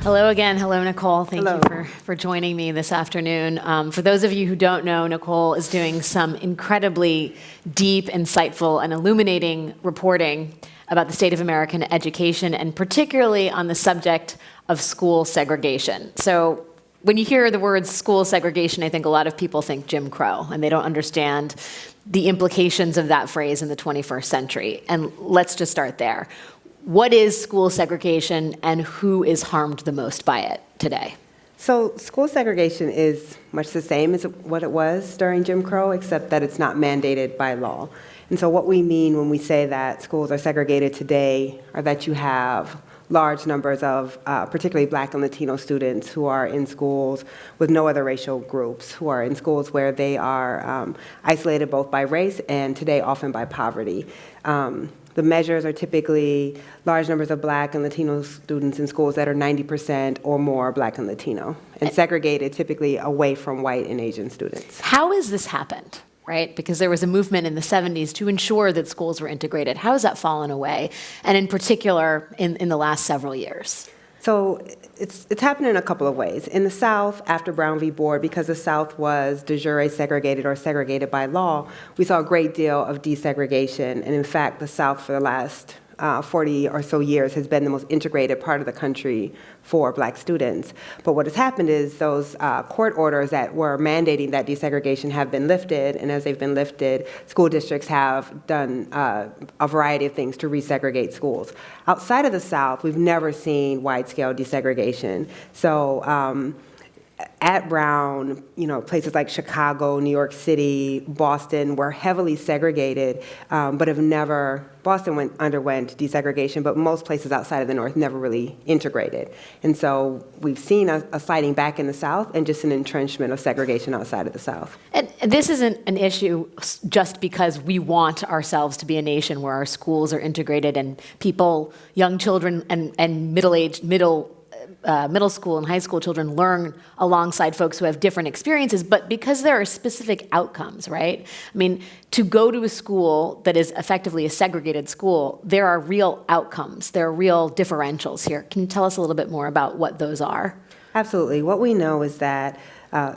Hello again. Hello, Nikole. Thank Hello. you for joining me this afternoon. For those of you who don't know, Nikole is doing some incredibly deep, insightful, and illuminating reporting about the state of American education, and particularly on the subject of school segregation. So when you hear the words school segregation, I think a lot of people think Jim Crow, and they don't understand the implications of that phrase in the 21st century. And let's just start there. What is school segregation, and who is harmed the most by it today? So school segregation is much the same as what it was during Jim Crow, except that it's not mandated by law. And so what we mean when we say that schools are segregated today are that you have large numbers of particularly Black and Latino students who are in schools with no other racial groups, who are in schools where they are isolated both by race and today often by poverty. The measures are typically large numbers of Black and Latino students in schools that are 90% or more Black and Latino, and segregated typically away from white and Asian students. How has this happened, right? Because there was a movement in the 70s to ensure that schools were integrated. How has that fallen away, and in particular in the last several years? So it's happened in a couple of ways. In the South, after Brown v. Board, because the South was de jure segregated or segregated by law, we saw a great deal of desegregation. And in fact, the South for the last 40 or so years has been the most integrated part of the country for Black students. But what has happened is those court orders that were mandating that desegregation have been lifted, and as they've been lifted, school districts have done a variety of things to resegregate schools. Outside of the South, we've never seen wide-scale desegregation. So at Brown, places like Chicago, New York City, Boston were heavily segregated, but have never, Boston underwent desegregation, but most places outside of the North never really integrated. And so we've seen a sliding back in the South and just an entrenchment of segregation outside of the South. And this isn't an issue just because we want ourselves to be a nation where our schools are integrated and people, young children and middle school and high school children learn alongside folks who have different experiences, but because there are specific outcomes, right? I mean, to go to a school that is effectively a segregated school, there are real outcomes, there are real differentials here. Can you tell us a little bit more about what those are? Absolutely. What we know is that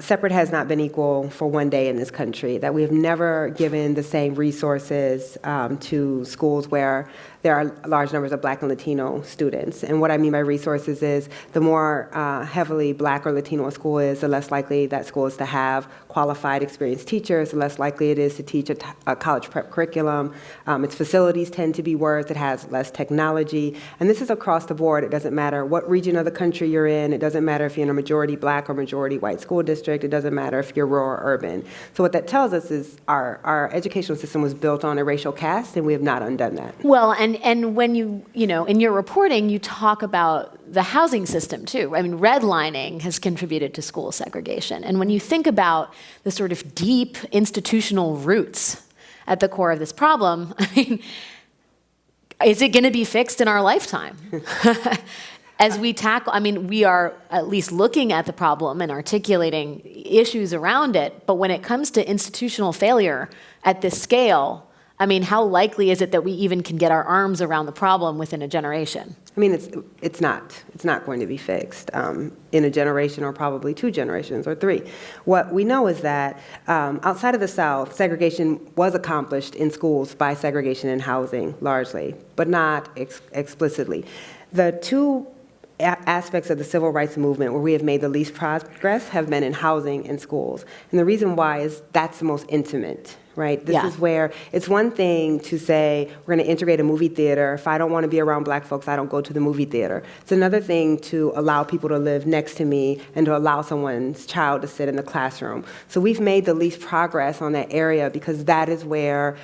separate has not been equal for one day in this country, that we have never given the same resources to schools where there are large numbers of Black and Latino students. And what I mean by resources is the more heavily Black or Latino a school is, the less likely that school is to have qualified, experienced teachers, the less likely it is to teach a college prep curriculum. Its facilities tend to be worse. It has less technology. And this is across the board. It doesn't matter what region of the country you're in. It doesn't matter if you're in a majority Black or majority white school district. It doesn't matter if you're rural or urban. So what that tells us is our educational system was built on a racial caste, and we have not undone that. Well, and when you in your reporting, you talk about the housing system too. I mean, redlining has contributed to school segregation. And when you think about the sort of deep institutional roots at the core of this problem, I mean, is it going to be fixed in our lifetime? As we tackle, I mean, we are at least looking at the problem and articulating issues around it, but when it comes to institutional failure at this scale, I mean, how likely is it that we even can get our arms around the problem within a generation? I mean, it's not going to be fixed in a generation or probably 2 generations or 3. What we know is that outside of the South, segregation was accomplished in schools by segregation in housing largely, but not explicitly. The 2 aspects of the civil rights movement where we have made the least progress have been in housing and schools. And the reason why is that's the most intimate, right? This is where it's one thing to say, we're going to integrate a movie theater. If I don't want to be around Black folks, I don't go to the movie theater. It's another thing to allow people to live next to me and to allow someone's child to sit in the classroom. So we've made the least progress on that area because that is where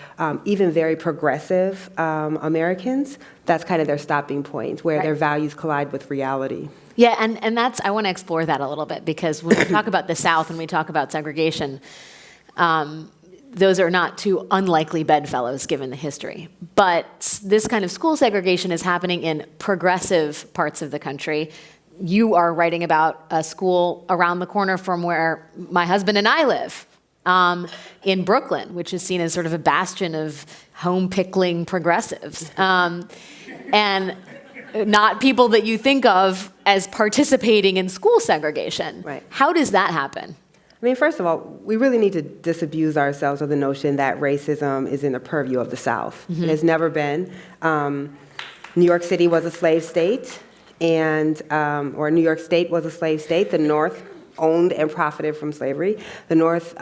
even very progressive Americans, that's kind of their stopping point, where their values collide with reality. Yeah, and that's, I want to explore that a little bit, because when we talk about the South and we talk about segregation, those are not 2 unlikely bedfellows given the history. But this kind of school segregation is happening in progressive parts of the country. You are writing about a school around the corner from where my husband and I live, in Brooklyn, which is seen as sort of a bastion of home-pickling progressives. And not people that you think of as participating in school segregation. Right. How does that happen? I mean, first of all, we really need to disabuse ourselves of the notion that racism is in the purview of the South. It has never been. New York City was a slave state, or New York State was a slave state. The North owned and profited from slavery. The North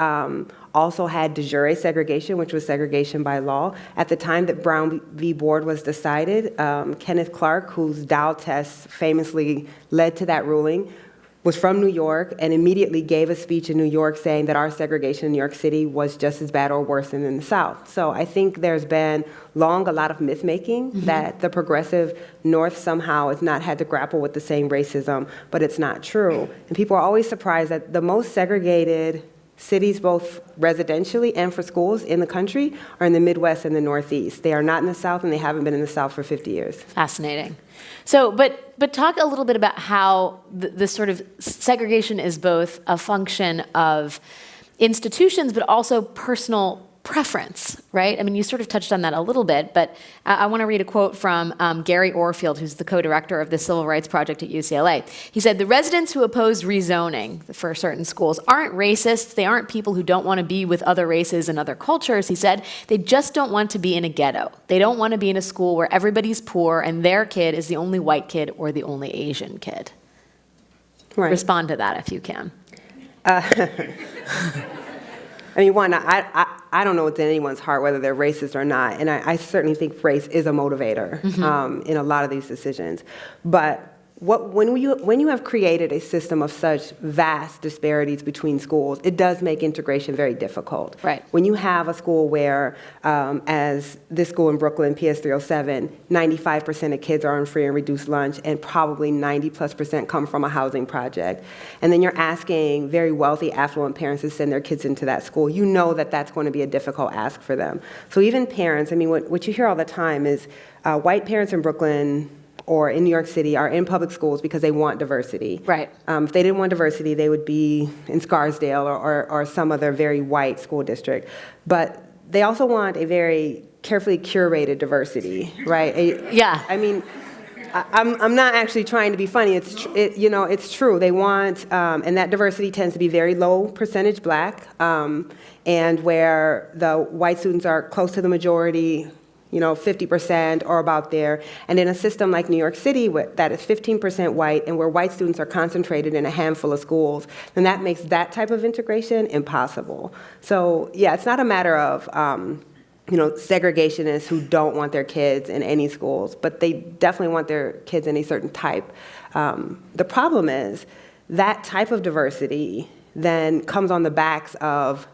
also had de jure segregation, which was segregation by law. At the time that Brown v. Board was decided, Kenneth Clark, whose Dow test famously led to that ruling, was from New York and immediately gave a speech in New York saying that our segregation in New York City was just as bad or worse than in the South. So I think there's been long a lot of myth-making that the progressive North somehow has not had to grapple with the same racism, but it's not true. And people are always surprised that the most segregated cities, both residentially and for schools in the country, are in the Midwest and the Northeast. They are not in the South, and they haven't been in the South for 50 years. Fascinating. So, but talk a little bit about how this sort of segregation is both a function of institutions, but also personal preference, right? I mean, you sort of touched on that a little bit, but I want to read a quote from Gary Orfield, who's the co-director of the Civil Rights Project at UCLA. He said, "The residents who oppose rezoning for certain schools aren't racists. They aren't people who don't want to be with other races and other cultures," he said. "They just don't want to be in a ghetto. They don't want to be in a school where everybody's poor and their kid is the only white kid or the only Asian kid." Right. Respond to that if you can. I mean, one, I don't know what's in anyone's heart, whether they're racist or not, and I certainly think race is a motivator in a lot of these decisions. But when you have created a system of such vast disparities between schools, it does make integration very difficult. Right. When you have a school where, as this school in Brooklyn, PS 307, 95% of kids are on free and reduced lunch, and probably 90+% come from a housing project, and then you're asking very wealthy, affluent parents to send their kids into that school, you know that that's going to be a difficult ask for them. So even parents, I mean, what you hear all the time is white parents in Brooklyn or in New York City are in public schools because they want diversity. Right. If they didn't want diversity, they would be in Scarsdale or some other very white school district. But they also want a very carefully curated diversity, right? Yeah. I mean, I'm not actually trying to be funny. It's true. They want, and that diversity tends to be very low percentage Black, and where the white students are close to the majority, 50% or about there. And in a system like New York City that is 15% white and where white students are concentrated in a handful of schools, then that makes that type of integration impossible. So yeah, it's not a matter of segregationists who don't want their kids in any schools, but they definitely want their kids in a certain type. The problem is that type of diversity then comes on the backs of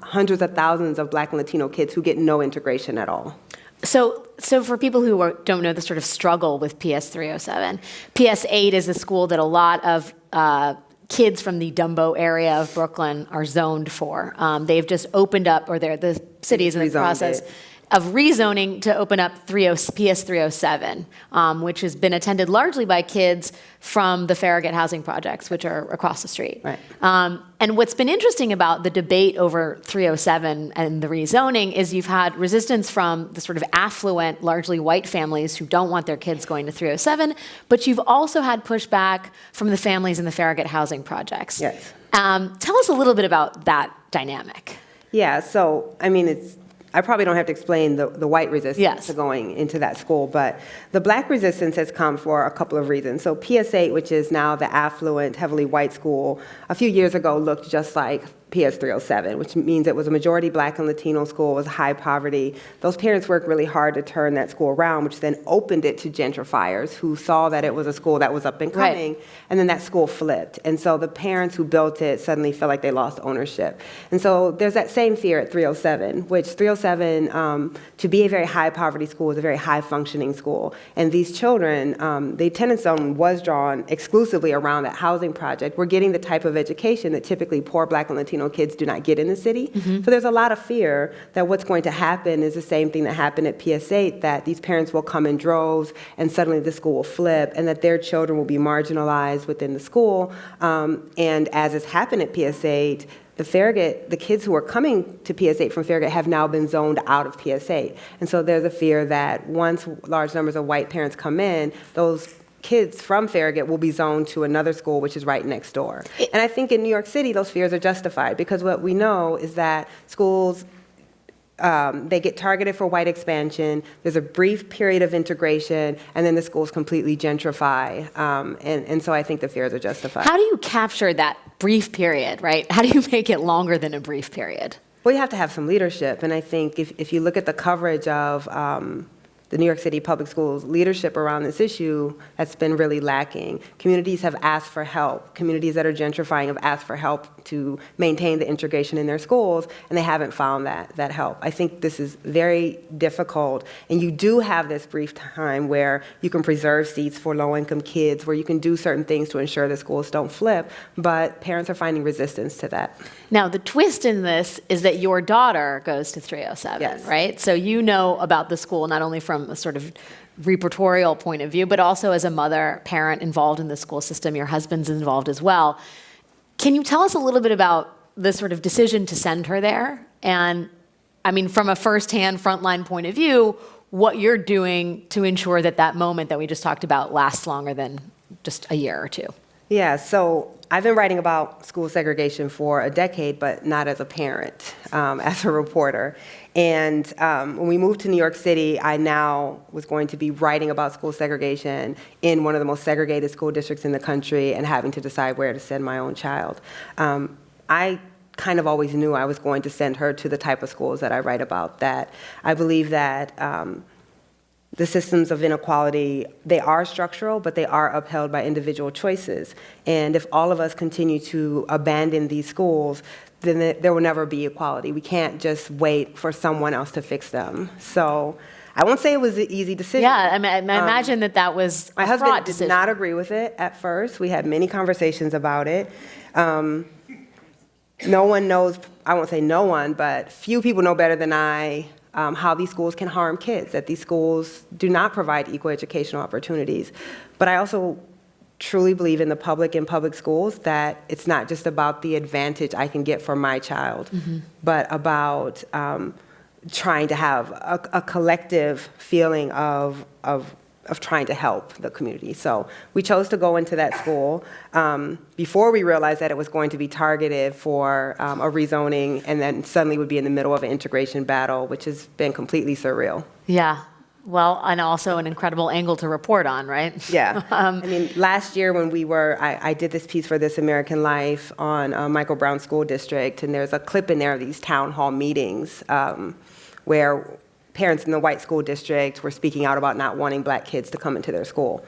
hundreds of thousands of Black and Latino kids who get no integration at all. So for people who don't know the sort of struggle with PS 307, PS 8 is a school that a lot of kids from the Dumbo area of Brooklyn are zoned for. They've just opened up, or the city's in the process of rezoning to open up PS 307, which has been attended largely by kids from the Farragut housing projects, which are across the street. Right. And what's been interesting about the debate over 307 and the rezoning is you've had resistance from the sort of affluent, largely white families who don't want their kids going to 307, but you've also had pushback from the families in the Farragut housing projects. Yes. Tell us a little bit about that dynamic. Yeah, so, I mean, I probably don't have to explain the white resistance to going into that school, but the Black resistance has come for a couple of reasons. So PS8, which is now the affluent, heavily white school, a few years ago looked just like PS 307, which means it was a majority Black and Latino school, it was high poverty. Those parents worked really hard to turn that school around, which then opened it to gentrifiers who saw that it was a school that was up and coming, and then that school flipped. And so the parents who built it suddenly felt like they lost ownership. And so there's that same fear at 307, which 307, to be a very high poverty school, is a very high functioning school. And these children, the attendance zone was drawn exclusively around that housing project. We're getting the type of education that typically poor Black and Latino kids do not get in the city. So there's a lot of fear that what's going to happen is the same thing that happened at PS8, that these parents will come in droves and suddenly the school will flip and that their children will be marginalized within the school. And as has happened at PS8, the kids who are coming to PS8 from Farragut have now been zoned out of PS8. And so there's a fear that once large numbers of white parents come in, those kids from Farragut will be zoned to another school, which is right next door. And I think in New York City, those fears are justified, because what we know is that schools, they get targeted for white expansion, there's a brief period of integration, and then the schools completely gentrify. And so I think the fears are justified. How do you capture that brief period, right? How do you make it longer than a brief period? Well, you have to have some leadership, and I think if you look at the coverage of the New York City public schools, leadership around this issue, that's been really lacking. Communities have asked for help. Communities that are gentrifying have asked for help to maintain the integration in their schools, and they haven't found that help. I think this is very difficult, and you do have this brief time where you can preserve seats for low-income kids, where you can do certain things to ensure the schools don't flip, but parents are finding resistance to that. Now, the twist in this is that your daughter goes to 307, Yes. right? So you know about the school not only from a sort of repertorial point of view, but also as a mother, parent involved in the school system. Your husband's involved as well. Can you tell us a little bit about the sort of decision to send her there? And, I mean, from a firsthand, frontline point of view, what you're doing to ensure that that moment that we just talked about lasts longer than just a year or two. Yeah, so I've been writing about school segregation for a decade, but not as a parent, as a reporter. And when we moved to New York City, I now was going to be writing about school segregation in one of the most segregated school districts in the country and having to decide where to send my own child. I kind of always knew I was going to send her to the type of schools that I write about, that I believe that the systems of inequality, they are structural, but they are upheld by individual choices. And if all of us continue to abandon these schools, then there will never be equality. We can't just wait for someone else to fix them. So I won't say it was an easy decision. Yeah, I imagine that was my a husband fraught did decision. not agree with it at first. We had many conversations about it. No one knows, I won't say no one, but few people know better than I how these schools can harm kids, that these schools do not provide equal educational opportunities. But I also truly believe in the public and public schools, that it's not just about the advantage I can get for my child, but about trying to have a collective feeling of trying to help the community. So we chose to go into that school before we realized that it was going to be targeted for a rezoning, and then suddenly would be in the middle of an integration battle, which has been completely surreal. Yeah. Well, and also an incredible angle to report on, right? Yeah. I mean, last year when I did this piece for This American Life on Michael Brown School District, and there's a clip in there of these town hall meetings where parents in the white school district were speaking out about not wanting black kids to come into their school.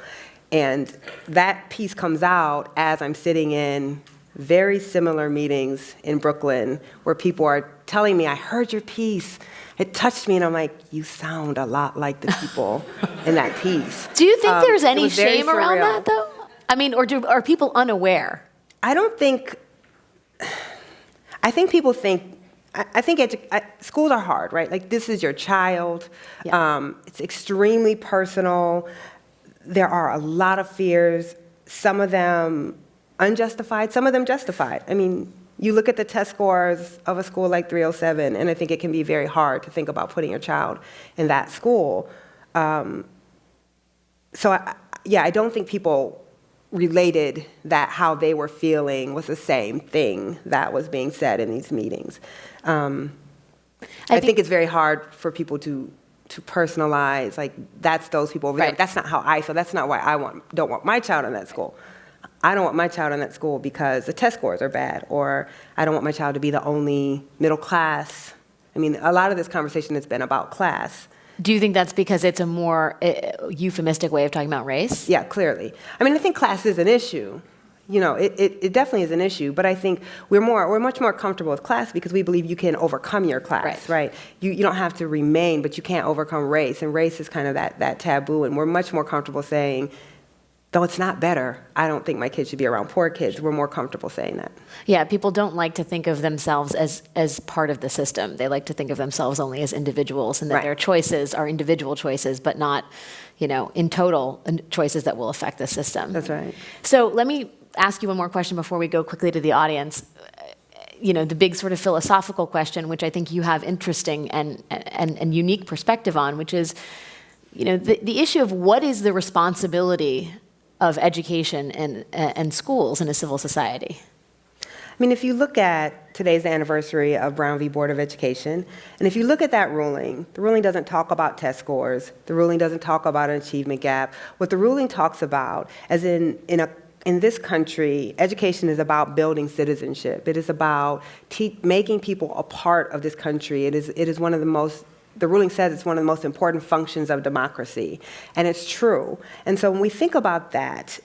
And that piece comes out as I'm sitting in very similar meetings in Brooklyn where people are telling me, I heard your piece, it touched me, and I'm like, you sound a lot like the people in that piece. Do you think there's it any was very shame around surreal. that, though? I mean, are people unaware? I think people think, I think schools are hard, right? Like, this is your child. Yeah. It's extremely personal. There are a lot of fears, some of them unjustified, some of them justified. I mean, you look at the test scores of a school like 307, and I think it can be very hard to think about putting your child in that school. I don't think people related that how they were feeling was the same thing that was being said in these meetings. I think it's very hard for people to personalize, like, that's those people over there. Right. That's not how I feel. That's not why I don't want my child in that school. I don't want my child in that school because the test scores are bad, or I don't want my child to be the only middle class. I mean, a lot of this conversation has been about class. Do you think that's because it's a more euphemistic way of talking about race? Yeah, clearly. I mean, I think class is an issue. You know, it definitely is an issue, but I think we're much more comfortable with class because we believe you can overcome your class, right? You don't have to remain, but you can't overcome race, and race is kind of that taboo, and we're much more comfortable saying, though it's not better, I don't think my kids should be around poor kids. We're more comfortable saying that. Yeah, people don't like to think of themselves as part of the system. They like to think of themselves only as individuals, and that their choices are individual choices, but not, in total choices that will affect the system. That's right. So let me ask you one more question before we go quickly to the audience. the big sort of philosophical question, which I think you have interesting and unique perspective on, which is, the issue of what is the responsibility of education and schools in a civil society? I mean, if you look at today's anniversary of Brown v. Board of Education, and if you look at that ruling, the ruling doesn't talk about test scores. The ruling doesn't talk about an achievement gap. What the ruling talks about, as in this country, education is about building citizenship. It is about making people a part of this country. It is one of the most, the ruling says it's one of the most important functions of democracy, and it's true. And so when we think about that,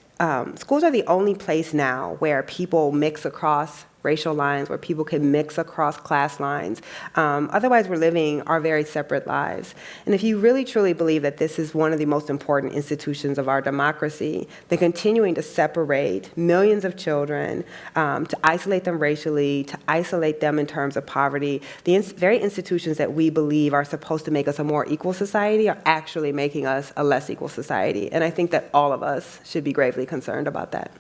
schools are the only place now where people mix across racial lines, where people can mix across class lines. Otherwise, we're living our very separate lives. And if you really truly believe that this is one of the most important institutions of our democracy, then continuing to separate millions of children, to isolate them racially, to isolate them in terms of poverty, the very institutions that we believe are supposed to make us a more equal society are actually making us a less equal society. And I think that all of us should be gravely concerned about that.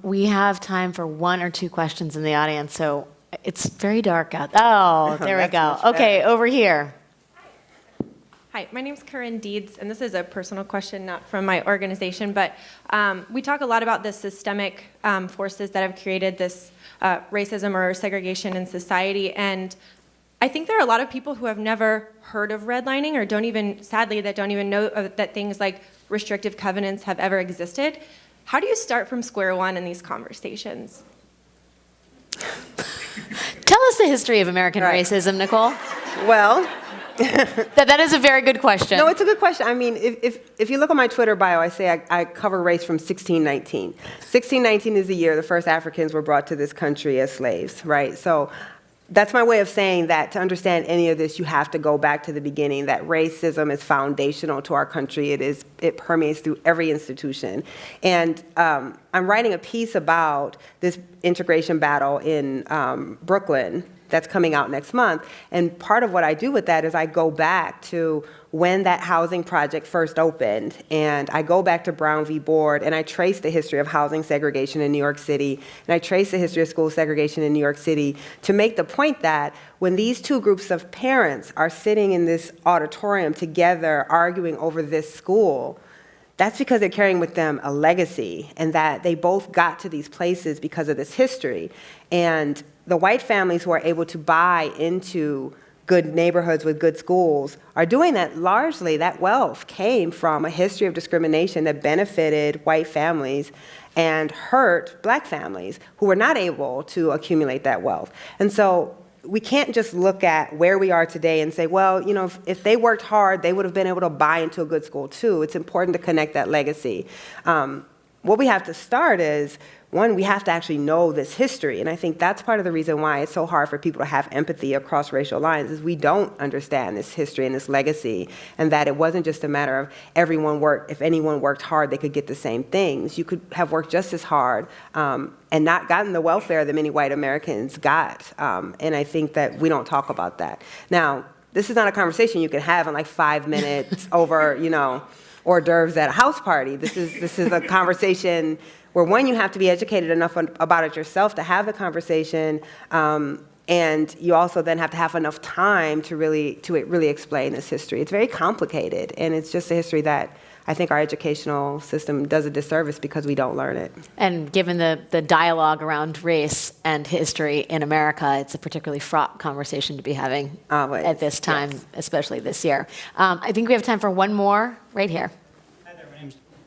We have time for one or two questions in the audience, so it's very dark out. Oh, there we go. Okay, over here. Hi, my name is Corinne Deeds, and this is a personal question, not from my organization, but we talk a lot about the systemic forces that have created this racism or segregation in society, and I think there are a lot of people who have never heard of redlining or sadly, that don't even know that things like restrictive covenants have ever existed. How do you start from square one in these conversations? Tell us the history of American racism, Nikole. Well, that is a very good question. No, it's a good question. I mean, if you look at my Twitter bio, I say I cover race from 1619. 1619 is the year the first Africans were brought to this country as slaves, right? So that's my way of saying that to understand any of this, you have to go back to the beginning, that racism is foundational to our country. It permeates through every institution. And I'm writing a piece about this integration battle in Brooklyn that's coming out next month. And part of what I do with that is I go back to when that housing project first opened, and I go back to Brown v. Board, and I trace the history of housing segregation in New York City, and I trace the history of school segregation in New York City to make the point that when these two groups of parents are sitting in this auditorium together arguing over this school, that's because they're carrying with them a legacy, and that they both got to these places because of this history. And the white families who are able to buy into good neighborhoods with good schools are doing that largely. That wealth came from a history of discrimination that benefited white families and hurt black families who were not able to accumulate that wealth. And so we can't just look at where we are today and say, well, if they worked hard, they would have been able to buy into a good school too. It's important to connect that legacy. What we have to start is, one, we have to actually know this history. And I think that's part of the reason why it's so hard for people to have empathy across racial lines, is we don't understand this history and this legacy, and that it wasn't just a matter of if anyone worked hard, they could get the same things. You could have worked just as hard and not gotten the welfare that many white Americans got. And I think that we don't talk about that. Now, this is not a conversation you can have in like 5 minutes over, hors d'oeuvres at a house party. This is a conversation where, one, you have to be educated enough about it yourself to have the conversation, and you also then have to have enough time to really explain this history. It's very complicated, and it's just a history that I think our educational system does a disservice because we don't learn it. And given the dialogue around race and history in America, it's a particularly fraught conversation to be having at this time, yes. Especially this year. I think we have time for one more right here.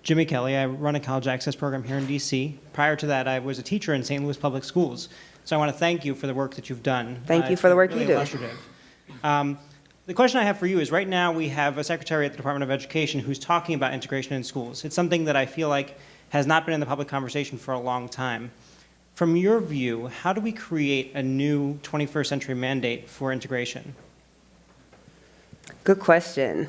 Jimmy Kelly. I run a college access program here in DC. Prior to that, I was a teacher in St. Louis Public Schools. So I want to thank you for the work that you've done. Thank you for the work really you do. Illustrative. The question I have for you is, right now we have a secretary at the Department of Education who's talking about integration in schools. It's something that I feel like has not been in the public conversation for a long time. From your view, how do we create a new 21st century mandate for integration? Good question.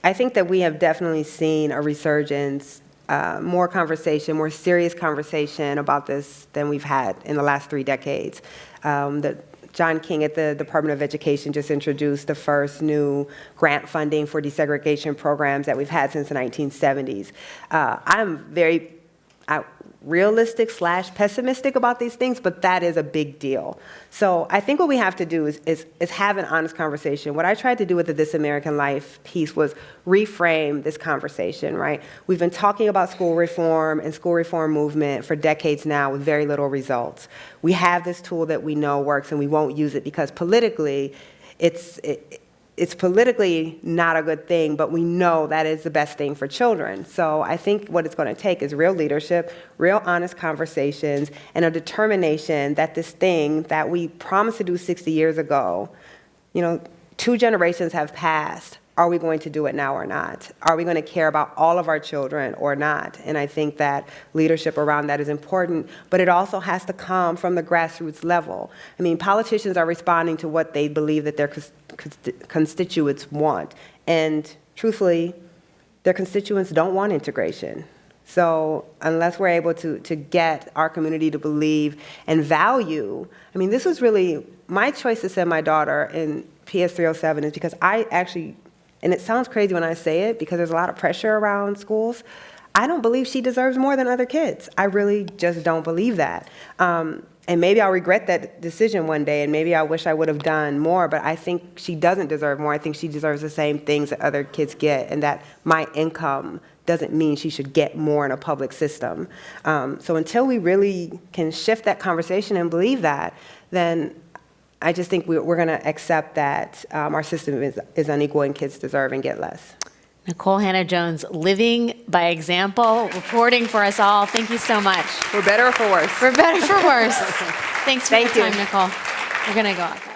I think that we have definitely seen a resurgence, more conversation, more serious conversation about this than we've had in the last 3 decades. John King at the Department of Education just introduced the first new grant funding for desegregation programs that we've had since the 1970s. realistic / pessimistic about these things, but that is a big deal. So I think what we have to do is have an honest conversation. What I tried to do with the This American Life piece was reframe this conversation, right? We've been talking about school reform and school reform movement for decades now with very little results. We have this tool that we know works, and we won't use it because politically it's politically not a good thing, but we know that is the best thing for children. So I think what it's going to take is real leadership, real honest conversations, and a determination that this thing that we promised to do 60 years ago, 2 generations have passed. Are we going to do it now or not? Are we going to care about all of our children or not? And I think that leadership around that is important, but it also has to come from the grassroots level. I mean, politicians are responding to what they believe that their constituents want. And truthfully, their constituents don't want integration. So unless we're able to get our community to believe and value, I mean, this was really my choice to send my daughter in PS 307 is because I actually, and it sounds crazy when I say it because there's a lot of pressure around schools, I don't believe she deserves more than other kids. I really just don't believe that. And maybe I'll regret that decision one day, and maybe I wish I would have done more, but I think she doesn't deserve more. I think she deserves the same things that other kids get, and that my income doesn't mean she should get more in a public system. So until we really can shift that conversation and believe that, then I just think we're going to accept that our system is unequal and kids deserve and get less. Nikole Hannah-Jones, living by example, reporting for us all. Thank you so much. For better or for worse. For better or for worse. Thanks for Thank your you. time, Nikole. We're going to go out.